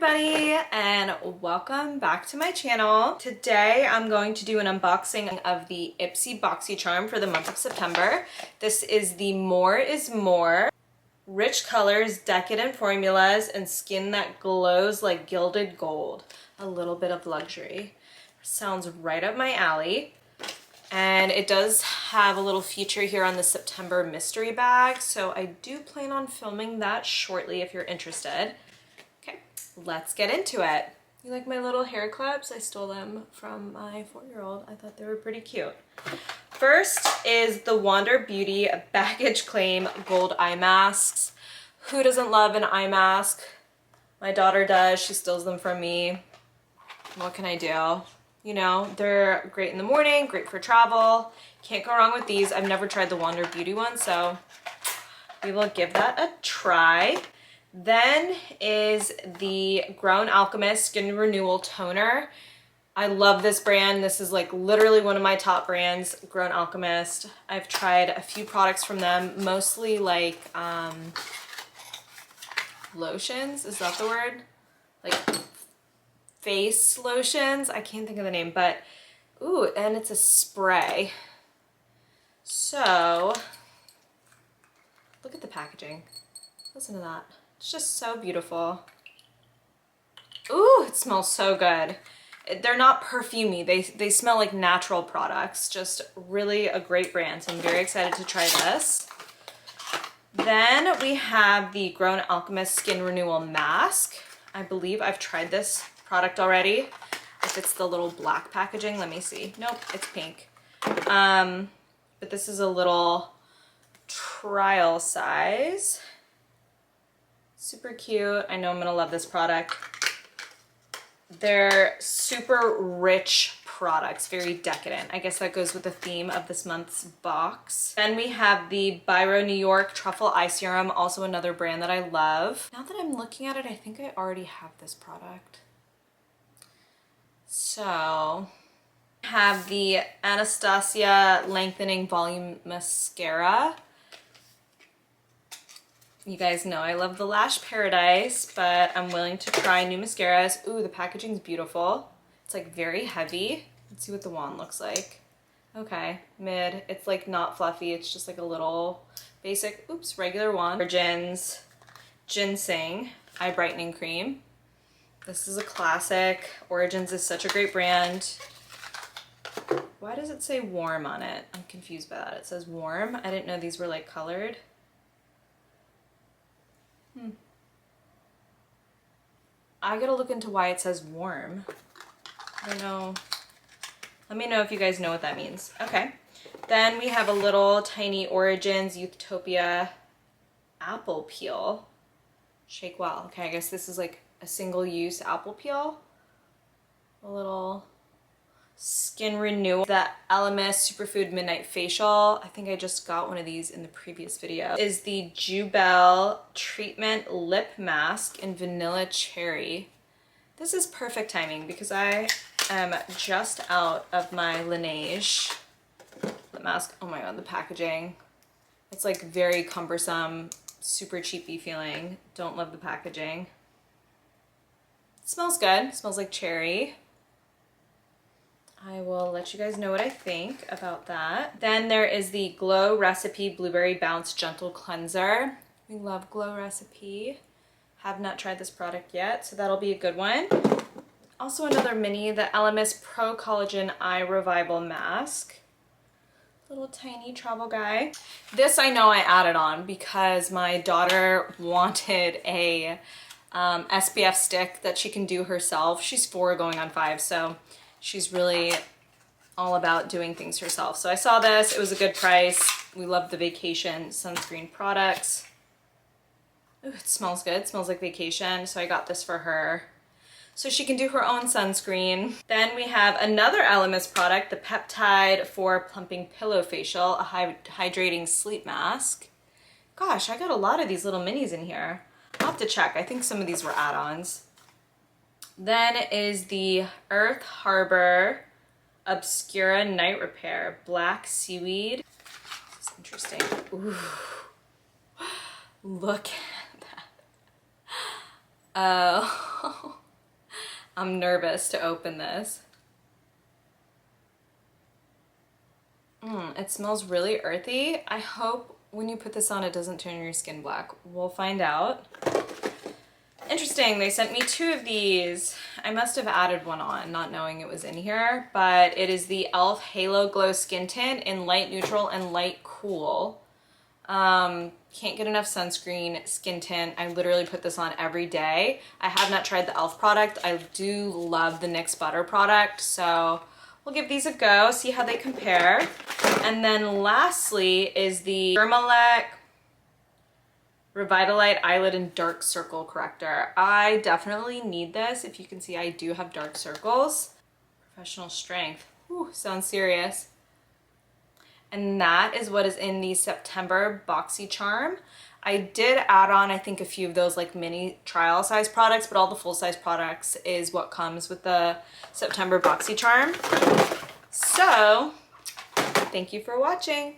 everybody, and welcome back to my channel. Today I'm going to do an unboxing of the IPSY BOXY charm for the month of September. This is the More is More. Rich colors, decadent formulas, and skin that glows like gilded gold. A little bit of luxury. Sounds right up my alley. And it does have a little feature here on the September mystery bag, so I do plan on filming that shortly if you're interested. Okay, let's get into it. You like my little hair clips? I stole them from my 4-year-old. I thought they were pretty cute. First is the Wander Beauty Baggage Claim Gold Eye Masks. Who doesn't love an eye mask? My daughter does. She steals them from me. What can I do? You know, they're great in the morning, great for travel. Can't go wrong with these. I've never tried the Wander Beauty one, so we will give that a try. Then is the Grown Alchemist Skin Renewal Toner. I love this brand. This is like literally one of my top brands, Grown Alchemist. I've tried a few products from them, mostly like lotions, is that the word? Like face lotions. I can't think of the name, but ooh, and it's a spray. So look at the packaging. Listen to that. It's just so beautiful. Ooh, it smells so good. They're not perfumey. They smell like natural products. Just really a great brand. So I'm very excited to try this. Then we have the Grown Alchemist Skin Renewal Mask. I believe I've tried this product already. If it's the little black packaging, let me see. Nope, it's pink. But this is a little trial size. Super cute. I know I'm gonna love this product. They're super rich products, very decadent. I guess that goes with the theme of this month's box. Then we have the Biro New York Truffle Eye Serum, also another brand that I love. Now that I'm looking at it, I think I already have this product. So, I have the Anastasia Lengthening Volume Mascara. You guys know I love the Lash Paradise, but I'm willing to try new mascaras. Ooh, the packaging's beautiful. It's like very heavy. Let's see what the wand looks like. Okay, mid. It's like not fluffy. It's just like a little basic, oops, regular wand. Origins Ginseng Eye Brightening Cream. This is a classic. Origins is such a great brand. Why does it say warm on it? I'm confused by that. It says warm. I didn't know these were like colored. I gotta look into why it says warm. I don't know. Let me know if you guys know what that means. Okay. Then we have a little tiny Origins Youthtopia apple peel. Shake well. Okay, I guess this is like a single-use apple peel. A little skin renewal. The Elemis Superfood Midnight Facial. I think I just got one of these in the previous video. Is the Jubel Treatment Lip Mask in Vanilla Cherry. This is perfect timing because I am just out of my Laneige lip mask. Oh my god, the packaging. It's like very cumbersome, super cheapy feeling. Don't love the packaging. It smells good. It smells like cherry. I will let you guys know what I think about that. Then there is the Glow Recipe Blueberry Bounce Gentle Cleanser. We love Glow Recipe. Have not tried this product yet, so that'll be a good one. Also another mini, the Elemis Pro Collagen Eye Revival Mask. Little tiny travel guy. This I know I added on because my daughter wanted a SPF stick that she can do herself. She's 4 going on 5, so she's really all about doing things herself. So I saw this, it was a good price. We love the vacation sunscreen products. Ooh, it smells good, it smells like vacation. So I got this for her so she can do her own sunscreen. Then we have another Elemis product, the Peptide for Plumping Pillow Facial, a hydrating sleep mask. Gosh, I got a lot of these little minis in here. I'll have to check, I think some of these were add-ons. Then is the Earth Harbor Obscura Night Repair Black Seaweed. This is interesting. Ooh. Look at that. Oh. I'm nervous to open this. It smells really earthy. I hope when you put this on it doesn't turn your skin black. We'll find out. Interesting, they sent me 2 of these. I must have added one on, not knowing it was in here, but it is the e.l.f. Halo Glow Skin Tint in Light Neutral and Light Cool. Can't get enough sunscreen skin tint. I literally put this on every day. I have not tried the e.l.f. product. I do love the NYX Butter product, so we'll give these a go, see how they compare. And then lastly is the Dermalect Revitalite Eyelid and Dark Circle Corrector. I definitely need this. If you can see, I do have dark circles. Professional strength. Whew, sounds serious. And that is what is in the September Boxy Charm. I did add on, I think, a few of those like mini trial size products, but all the full size products is what comes with the September Boxy Charm. So, thank you for watching.